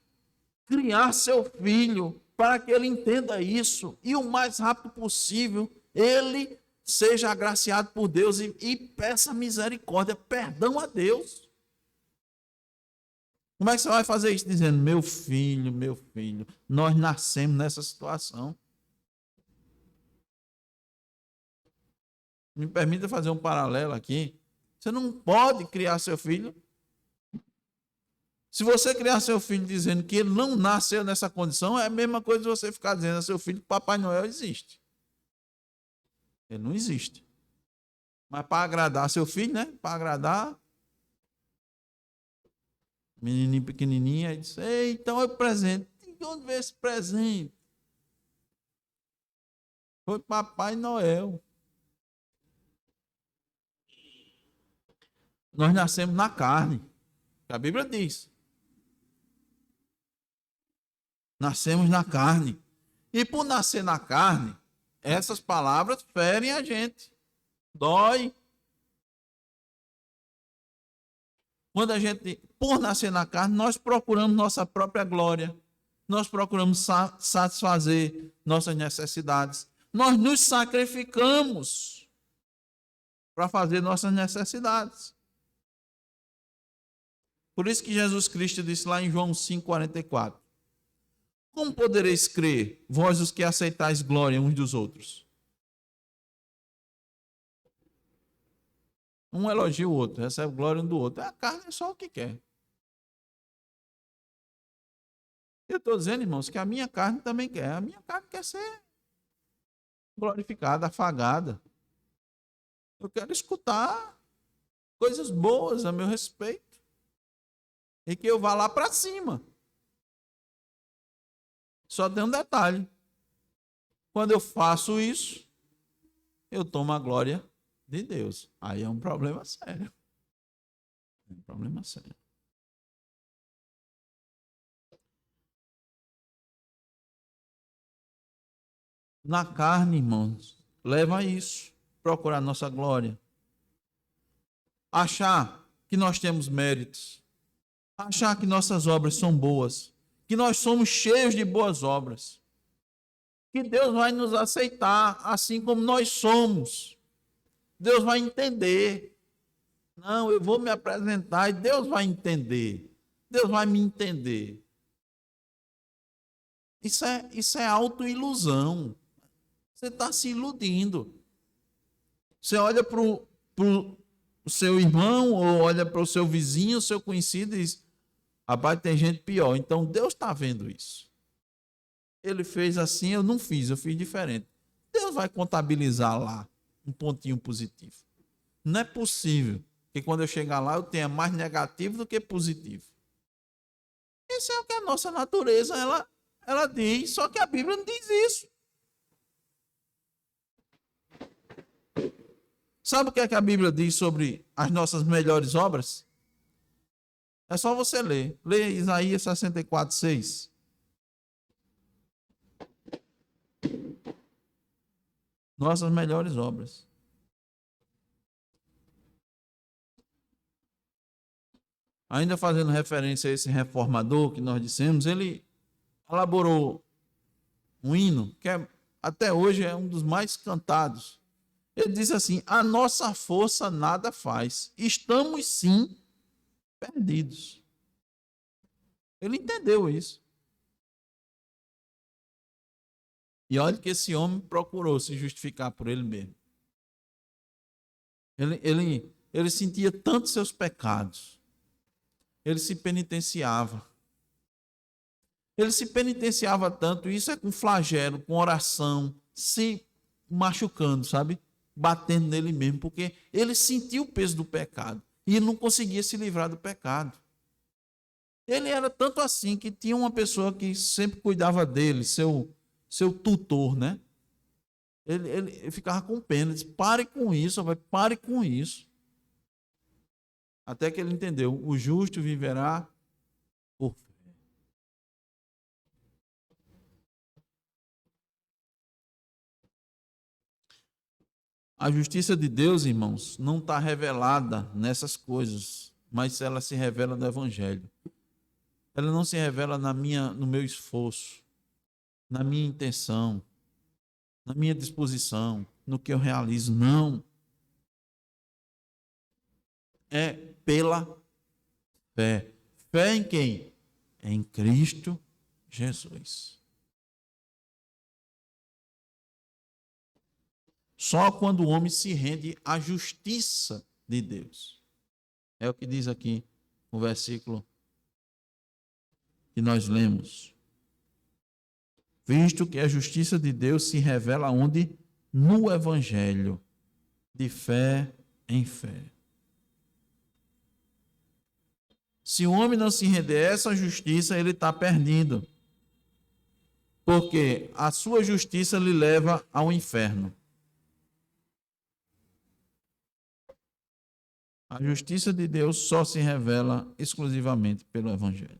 criar seu filho para que ele entenda isso e o mais rápido possível ele seja agraciado por Deus e peça misericórdia, perdão a Deus. Como é que você vai fazer isso? Dizendo, meu filho, nós nascemos nessa situação. Me permita fazer um paralelo aqui. Você não pode criar seu filho. Se você criar seu filho dizendo que ele não nasceu nessa condição, é a mesma coisa de você ficar dizendo a seu filho que Papai Noel existe. Ele não existe. Mas para agradar seu filho, né? Para agradar, menininho pequenininho, aí disse, ei, então é presente. De onde veio esse presente? Foi Papai Noel. Nós nascemos na carne. A Bíblia diz. Nascemos na carne. E por nascer na carne, essas palavras ferem a gente. Dói. Quando a gente, por nascer na carne, nós procuramos nossa própria glória. Nós procuramos satisfazer nossas necessidades. Nós nos sacrificamos para fazer nossas necessidades. Por isso que Jesus Cristo disse lá em João 5,44. Como podereis crer, vós os que aceitais glória uns dos outros? Um elogia o outro, recebe glória um do outro. A carne é só o que quer. Eu estou dizendo, irmãos, que a minha carne também quer. A minha carne quer ser glorificada, afagada. Eu quero escutar coisas boas a meu respeito. E que eu vá lá para cima. Só tem um detalhe. Quando eu faço isso, eu tomo a glória de Deus. Aí é um problema sério. É um problema sério. na carne, irmãos, leva a isso, procurar nossa glória. Achar que nós temos méritos, achar que nossas obras são boas, que nós somos cheios de boas obras, que Deus vai nos aceitar assim como nós somos. Deus vai entender. Não, eu vou me apresentar e Deus vai entender. Deus vai me entender. Isso é autoilusão. Você está se iludindo. Você olha para o seu irmão, ou olha para o seu vizinho, o seu conhecido, e diz: rapaz, tem gente pior. Então Deus está vendo isso. Ele fez assim, eu não fiz, eu fiz diferente. Deus vai contabilizar lá um pontinho positivo. Não é possível que quando eu chegar lá eu tenha mais negativo do que positivo. Isso é o que a nossa natureza ela diz, só que a Bíblia não diz isso. Sabe o que é que a Bíblia diz sobre as nossas melhores obras? É só você ler. Leia Isaías 64, 6. Nossas melhores obras. Ainda fazendo referência a esse reformador que nós dissemos, ele elaborou um hino que até hoje é um dos mais cantados. Ele diz assim: a nossa força nada faz, estamos sim perdidos. Ele entendeu isso. E olha que esse homem procurou se justificar por ele mesmo. Ele sentia tanto seus pecados. Ele se penitenciava. Ele se penitenciava tanto, isso é com flagelo, com oração, se machucando, sabe? Batendo nele mesmo, porque ele sentiu o peso do pecado e ele não conseguia se livrar do pecado. Ele era tanto assim que tinha uma pessoa que sempre cuidava dele, seu tutor, né? Ele ficava com pena, disse: pare com isso, vai, pare com isso. Até que ele entendeu: o justo viverá por fé. A justiça de Deus, irmãos, não está revelada nessas coisas, mas ela se revela no Evangelho. Ela não se revela no meu esforço, na minha intenção, na minha disposição, no que eu realizo. Não. É pela fé. Fé em quem? Em Cristo Jesus. Só quando o homem se rende à justiça de Deus. É o que diz aqui o versículo que nós lemos. Visto que a justiça de Deus se revela onde? No Evangelho, de fé em fé. Se o homem não se render a essa justiça, ele está perdido. Porque a sua justiça lhe leva ao inferno. A justiça de Deus só se revela exclusivamente pelo Evangelho.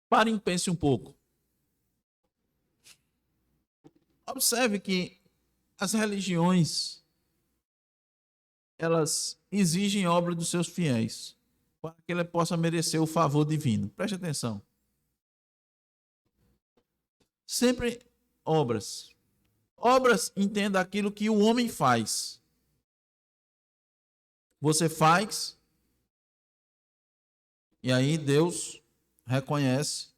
Parem e pense um pouco. Observe que as religiões, elas exigem obra dos seus fiéis, para que ele possa merecer o favor divino. Preste atenção. Sempre obras. Obras, entenda aquilo que o homem faz. Você faz, e aí Deus reconhece,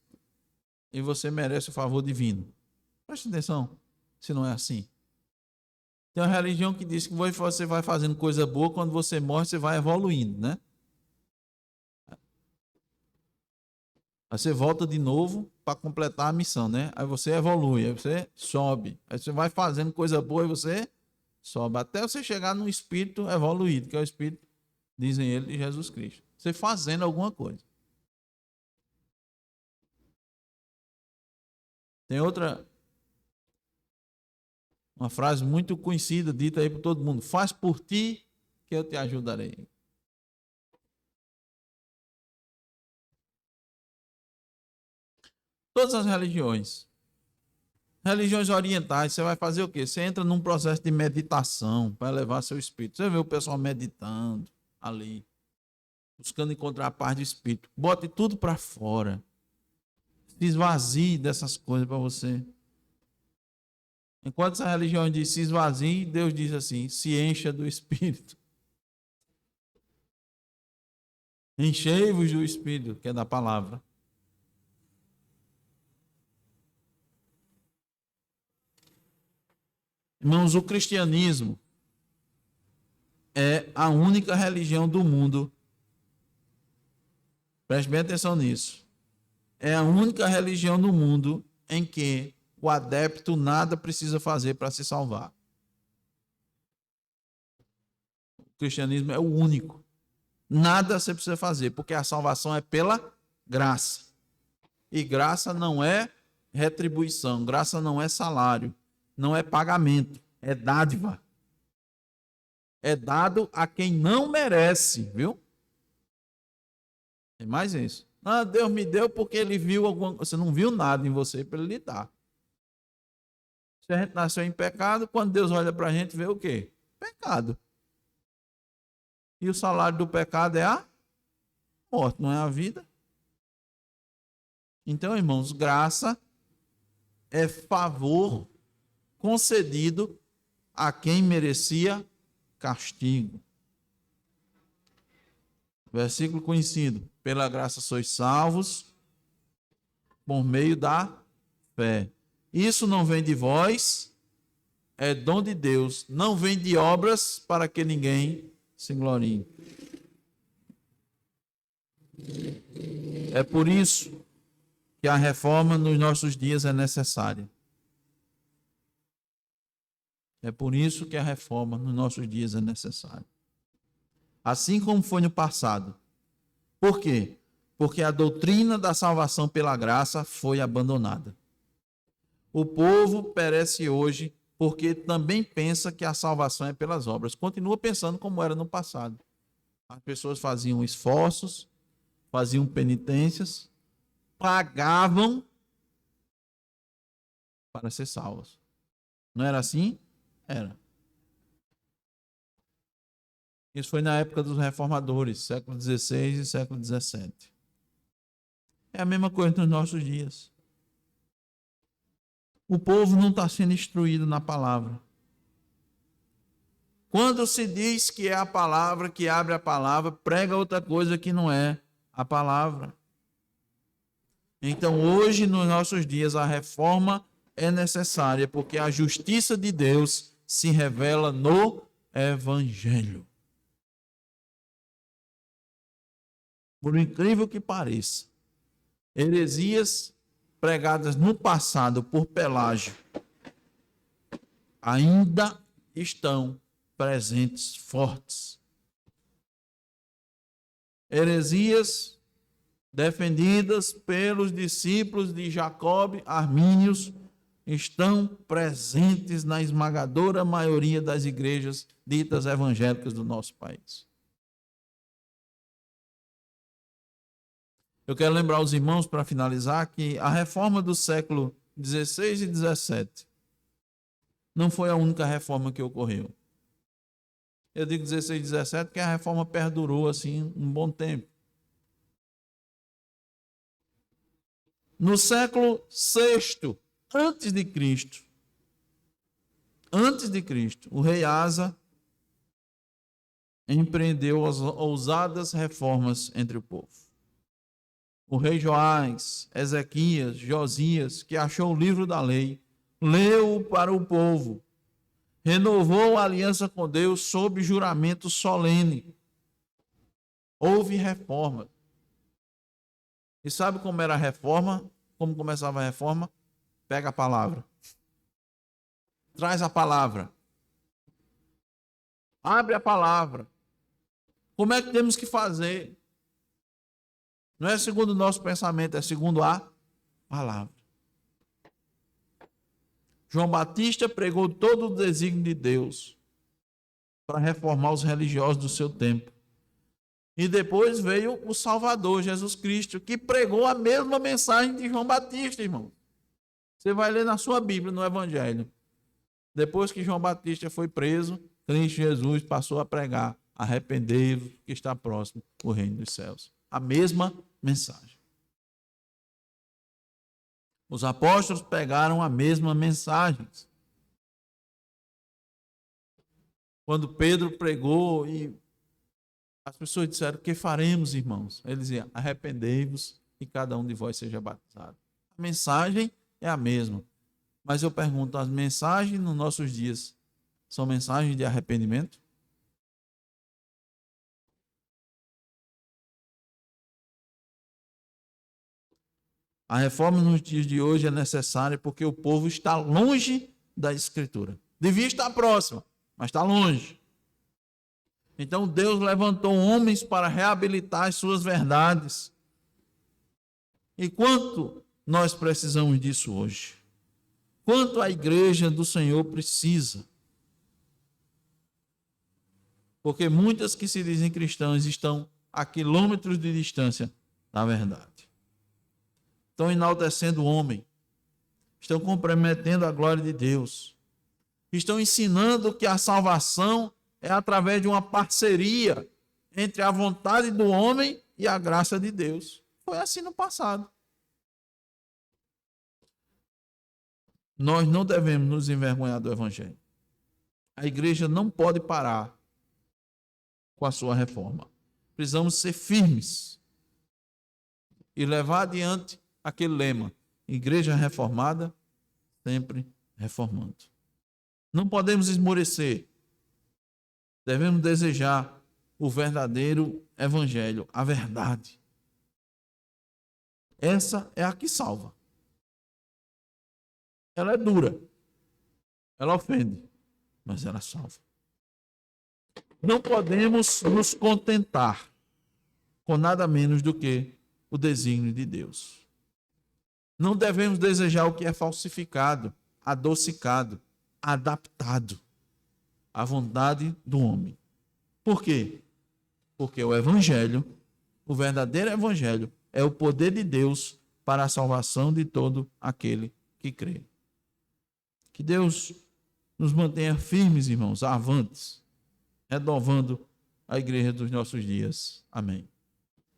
e você merece o favor divino. Preste atenção, se não é assim. Tem uma religião que diz que você vai fazendo coisa boa, quando você morre, você vai evoluindo, né? Aí você volta de novo para completar a missão, né? Aí você evolui, aí você sobe. Aí você vai fazendo coisa boa e você sobe. Até você chegar num espírito evoluído, que é o espírito, dizem ele, de Jesus Cristo. Você fazendo alguma coisa. Tem uma frase muito conhecida, dita aí por todo mundo: faz por ti que eu te ajudarei. Todas as religiões. Religiões orientais, você vai fazer o quê? Você entra num processo de meditação para elevar seu espírito. Você vê o pessoal meditando ali, buscando encontrar a paz do espírito. Bote tudo para fora. Se esvazie dessas coisas para você. Enquanto essa religião diz se esvazie, Deus diz assim, se encha do espírito. Enchei-vos do espírito, que é da palavra. Irmãos, o cristianismo é a única religião do mundo. Preste bem atenção nisso. É a única religião no mundo em que o adepto nada precisa fazer para se salvar. O cristianismo é o único. Nada você precisa fazer, porque a salvação é pela graça. E graça não é retribuição, graça não é salário, não é pagamento, é dádiva. É dado a quem não merece, viu? Tem mais isso. Ah, Deus me deu porque ele viu alguma coisa. Você não viu nada em você para ele lhe dar. Se a gente nasceu em pecado, quando Deus olha para a gente, vê o quê? Pecado. E o salário do pecado é a morte, não é a vida. Então, irmãos, graça é favor concedido a quem merecia castigo. Versículo conhecido. Pela graça sois salvos por meio da fé. Isso não vem de vós, é dom de Deus. Não vem de obras para que ninguém se glorie. É por isso que a reforma nos nossos dias é necessária. É por isso que a reforma nos nossos dias é necessária. Assim como foi no passado. Por quê? Porque a doutrina da salvação pela graça foi abandonada. O povo perece hoje porque também pensa que a salvação é pelas obras. Continua pensando como era no passado. As pessoas faziam esforços, faziam penitências, pagavam para ser salvos. Não era assim? Era. Isso foi na época dos reformadores, século XVI e século XVII. É a mesma coisa nos nossos dias. O povo não está sendo instruído na palavra. Quando se diz que é a palavra, que abre a palavra, prega outra coisa que não é a palavra. Então, hoje, nos nossos dias, a reforma é necessária, porque a justiça de Deus se revela no Evangelho. Por incrível que pareça, heresias pregadas no passado por Pelágio ainda estão presentes, fortes. Heresias defendidas pelos discípulos de Jacob, armínios, estão presentes na esmagadora maioria das igrejas ditas evangélicas do nosso país. Eu quero lembrar os irmãos, para finalizar, que a reforma do século XVI e XVII não foi a única reforma que ocorreu. Eu digo 16 e 17 porque a reforma perdurou assim um bom tempo. No século VI, antes de Cristo, o rei Asa empreendeu as ousadas reformas entre o povo. O rei Joás, Ezequias, Josias, que achou o livro da lei, leu-o para o povo, renovou a aliança com Deus sob juramento solene. Houve reforma. E sabe como era a reforma? Como começava a reforma? Pega a palavra. Traz a palavra. Abre a palavra. Como é que temos que fazer? Não é segundo o nosso pensamento, é segundo a palavra. João Batista pregou todo o desígnio de Deus para reformar os religiosos do seu tempo. E depois veio o Salvador, Jesus Cristo, que pregou a mesma mensagem de João Batista, irmão. Você vai ler na sua Bíblia, no Evangelho. Depois que João Batista foi preso, Cristo Jesus passou a pregar: arrependei-vos, que está próximo o reino dos céus. A mesma mensagem. Os apóstolos pegaram a mesma mensagem. Quando Pedro pregou e as pessoas disseram: que faremos, irmãos? Ele dizia: arrependei-vos e cada um de vós seja batizado. A mensagem é a mesma. Mas eu pergunto, as mensagens nos nossos dias são mensagens de arrependimento? A reforma nos dias de hoje é necessária porque o povo está longe da Escritura. Devia estar próximo, mas está longe. Então Deus levantou homens para reabilitar as suas verdades. E quanto nós precisamos disso hoje? Quanto a igreja do Senhor precisa? Porque muitas que se dizem cristãs estão a quilômetros de distância da verdade. Estão enaltecendo o homem. Estão comprometendo a glória de Deus. Estão ensinando que a salvação é através de uma parceria entre a vontade do homem e a graça de Deus. Foi assim no passado. Nós não devemos nos envergonhar do Evangelho. A igreja não pode parar com a sua reforma. Precisamos ser firmes e levar adiante aquele lema: igreja reformada, sempre reformando. Não podemos esmorecer. Devemos desejar o verdadeiro evangelho, a verdade. Essa é a que salva. Ela é dura, ela ofende, mas ela salva. Não podemos nos contentar com nada menos do que o desígnio de Deus. Não devemos desejar o que é falsificado, adocicado, adaptado à vontade do homem. Por quê? Porque o evangelho, o verdadeiro evangelho, é o poder de Deus para a salvação de todo aquele que crê. Que Deus nos mantenha firmes, irmãos, avantes, renovando a igreja dos nossos dias. Amém.